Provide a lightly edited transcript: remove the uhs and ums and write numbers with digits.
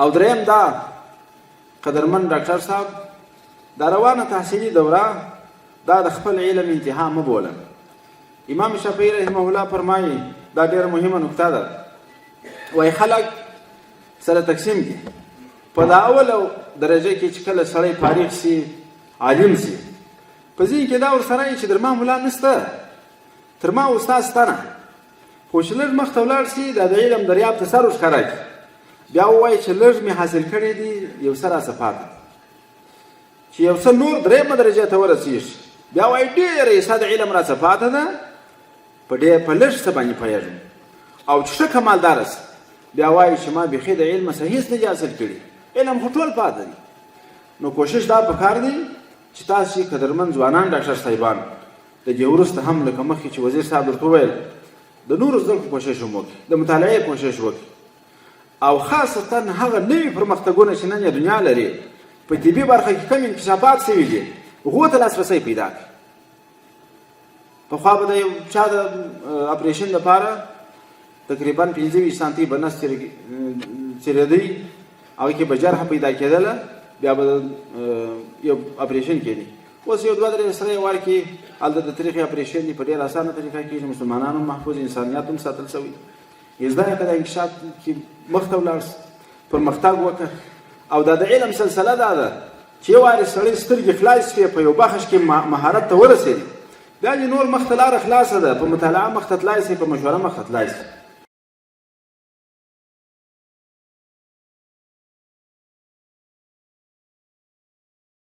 او دریم دا قدرمن ډاکټر صاحب دا روانه تحصیلي دوره دا د خپل علم انتها مه بوله. امام شافعي رحمه الله فرمایي دا ډېره مهمه نکته ده، وایي خلک سره تقسیم دي. په دا اوله درجه کې چې کله سړی فارغ سي عالم سي په ذهن کې دا ورسره وي چې در ما ملا نشته، تر ما استاد شته نه، خو چې لږ مخته ولاړ سي دا د علم دریاب ته سر ورښکاره کړي، بیا ووایي چې لږ مې حاصل کړی دي یو څه راڅه پاته چې یو څه نور درېیمه درجه ته ورسېږي بیا وایي ډېره حصه د علم راڅه پاته ده، په لږ څه باندې پوهېږم. او چې ښه کمالداره سي بیا وایي چې ما بیخي د علم څه هېڅ نه دي حاصل کړي، علم خو ټول پاته دي. نو کوشش دا پکار دی چې تاسو قدرمن ځوانان ډاکټر صاحبان د دې وروسته هم لکه مخکې چې وزیر صاحب درته وویل د نورو زده کړو کوشش هم وکړي، د مطالعې کوشش وکړي، او خاصتا هغه نوي پرمختګونه چې نن یې دنیا لري په طبي برخه کې کوم انکشافات شوي دي هغو ته لاسرسی پیدا کړي. پخوا به د یو چا د اپریشن لپاره تقریبا 25 سانتي به نس چېرېدی، هغې کې به جرحه پیدا کېدله، بیا به یو اپریشن کېدی. اوس یو دوه درې سره یې وار کې هلته د تریخي اپریشن دي په ډېره اسانه طریقه کېږي، مسلمانان هم محفوظ، انسانیت هم ساتل شوي. زده یې که د انکشاف کې مخته ولاړ شي پرمختګ وکړه. او دا د علم سلسله دا ده چې یو وارې سړی سترګې خلاص کړي په یو بخش کې مهارت ته ورسېږي، بیا دې نور مخته لاره خلاصه ده، په مطالعه مخته تلای شي، په مشوره مخته تلای شي.